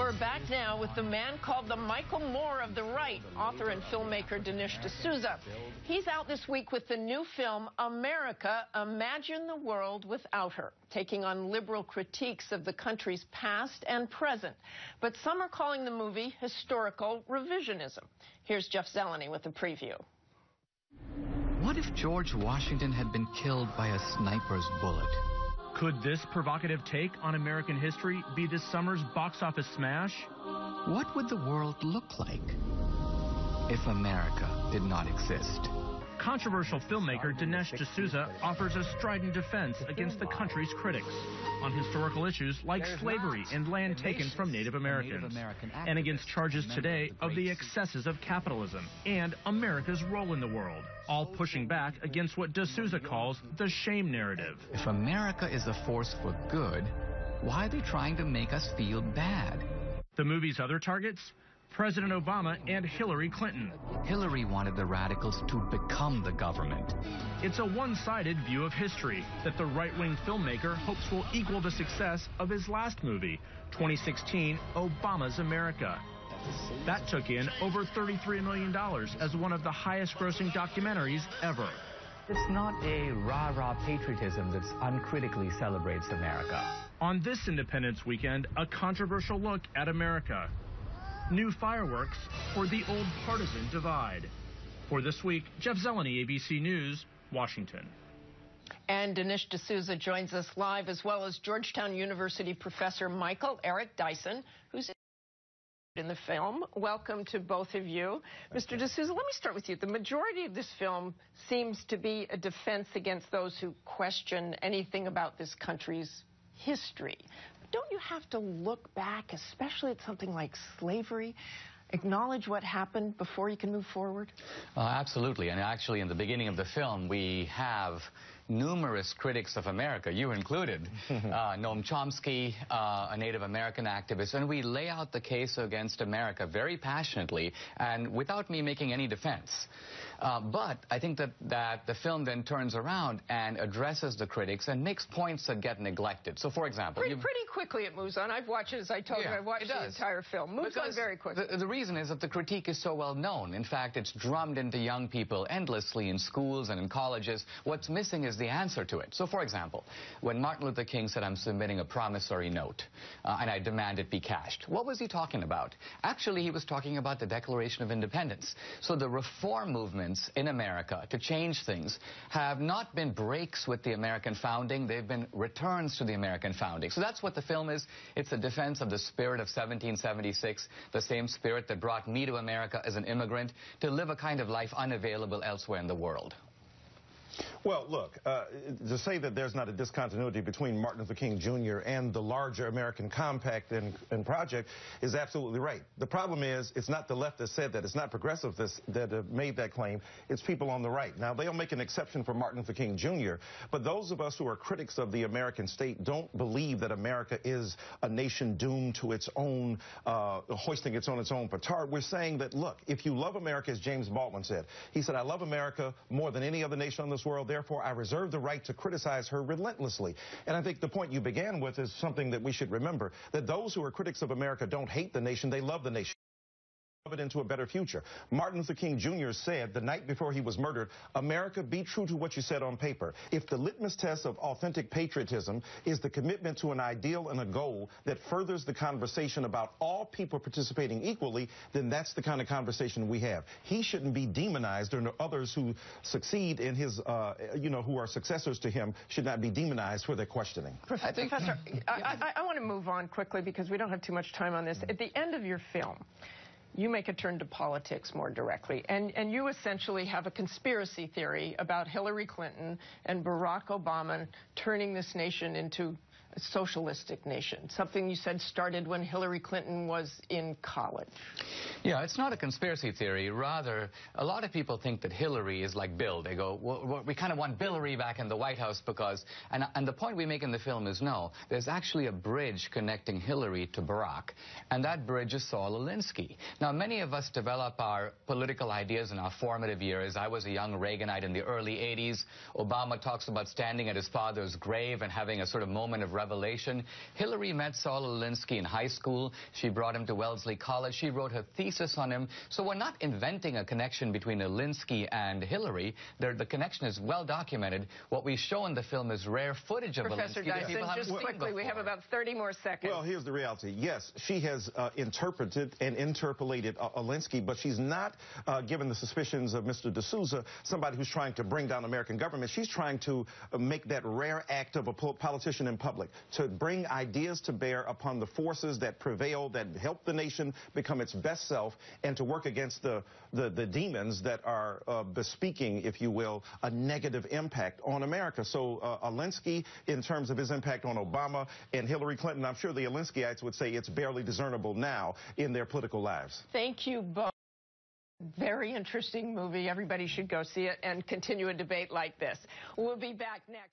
We're back now with the man called the Michael Moore of the right, author and filmmaker Dinesh D'Souza. He's out this week with the new film, America, Imagine the World Without Her, taking on liberal critiques of the country's past and present. But some are calling the movie historical revisionism. Here's Jeff Zeleny with a preview. What if George Washington had been killed by a sniper's bullet? Could this provocative take on American history be this summer's box office smash? What would the world look like if America did not exist? Controversial filmmaker Dinesh D'Souza offers a strident defense against the country's critics on historical issues like slavery and land taken from Native Americans, and against charges today of the excesses of capitalism and America's role in the world, all pushing back against what D'Souza calls the shame narrative. If America is a force for good, why are they trying to make us feel bad? The movie's other targets? President Obama and Hillary Clinton. Hillary wanted the radicals to become the government. It's a one-sided view of history that the right-wing filmmaker hopes will equal the success of his last movie, 2016, Obama's America. That took in over $33 million as one of the highest-grossing documentaries ever. It's not a rah-rah patriotism that uncritically celebrates America. On this Independence weekend, a controversial look at America. New fireworks for the old partisan divide. For this week, Jeff Zeleny, ABC News, Washington. And Dinesh D'Souza joins us live, as well as Georgetown University professor Michael Eric Dyson, who's in the film. Welcome to both of you. Mr. D'Souza, let me start with you. The majority of this film seems to be a defense against those who question anything about this country's history. Don't you have to look back, especially at something like slavery, acknowledge what happened before you can move forward? Absolutely. And actually, in the beginning of the film, we have numerous critics of America, you included, Noam Chomsky, a Native American activist, and we lay out the case against America very passionately and without me making any defense. But I think that the film then turns around and addresses the critics and makes points that get neglected. So, for example... Pretty quickly it moves on. I've watched it, as I told you, I've watched the entire film. Moves on very quickly. The reason is that the critique is so well known. In fact, it's drummed into young people endlessly in schools and in colleges. What's missing is the answer to it. So, for example, when Martin Luther King said, "I'm submitting a promissory note, and I demand it be cashed," what was he talking about? Actually, he was talking about the Declaration of Independence. So the reform movements in America to change things have not been breaks with the American founding. They've been returns to the American founding. So that's what the film is. It's a defense of the spirit of 1776, the same spirit that brought me to America as an immigrant to live a kind of life unavailable elsewhere in the world. Well, look, to say that there's not a discontinuity between Martin Luther King Jr. and the larger American compact and project is absolutely right. The problem is it's not the left that said that. It's not progressives that have made that claim. It's people on the right. Now, they'll make an exception for Martin Luther King Jr., but those of us who are critics of the American state don't believe that America is a nation doomed to its own, hoisting its own petard. We're saying that, look, if you love America, as James Baldwin said, he said, "I love America more than any other nation on this world. Therefore, I reserve the right to criticize her relentlessly." And I think the point you began with is something that we should remember, that those who are critics of America don't hate the nation, they love the nation. It into a better future. Martin Luther King Jr. said the night before he was murdered, "America, be true to what you said on paper. If the litmus test of authentic patriotism is the commitment to an ideal and a goal that furthers the conversation about all people participating equally, then that's the kind of conversation we have." He shouldn't be demonized, or others who succeed in his, who are successors to him should not be demonized for their questioning. Professor, I want to move on quickly because we don't have too much time on this. At the end of your film, you make a turn to politics more directly, and you essentially have a conspiracy theory about Hillary Clinton and Barack Obama turning this nation into a socialistic nation, something you said started when Hillary Clinton was in college. Yeah, it's not a conspiracy theory. Rather, a lot of people think that Hillary is like Bill. They go, well, we kind of want Hillary back in the White House because, and the point we make in the film is no, there's actually a bridge connecting Hillary to Barack, and that bridge is Saul Alinsky. Now, many of us develop our political ideas in our formative years. I was a young Reaganite in the early 80s. Obama talks about standing at his father's grave and having a sort of moment of revelation. Hillary met Saul Alinsky in high school. She brought him to Wellesley College. She wrote her thesis on him. So we're not inventing a connection between Alinsky and Hillary. The connection is well documented. What we show in the film is rare footage of Professor Alinsky. Dyson, just quickly, we have about 30 more seconds. Well, here's the reality. Yes, she has interpreted and interpolated Alinsky, but she's not given the suspicions of Mr. D'Souza, somebody who's trying to bring down American government. She's trying to make that rare act of a politician in public, to bring ideas to bear upon the forces that prevail, that help the nation become its best self, and to work against the demons that are bespeaking, if you will, a negative impact on America. So Alinsky, in terms of his impact on Obama and Hillary Clinton, I'm sure the Alinskyites would say it's barely discernible now in their political lives. Thank you both. Very interesting movie. Everybody should go see it and continue a debate like this. We'll be back next.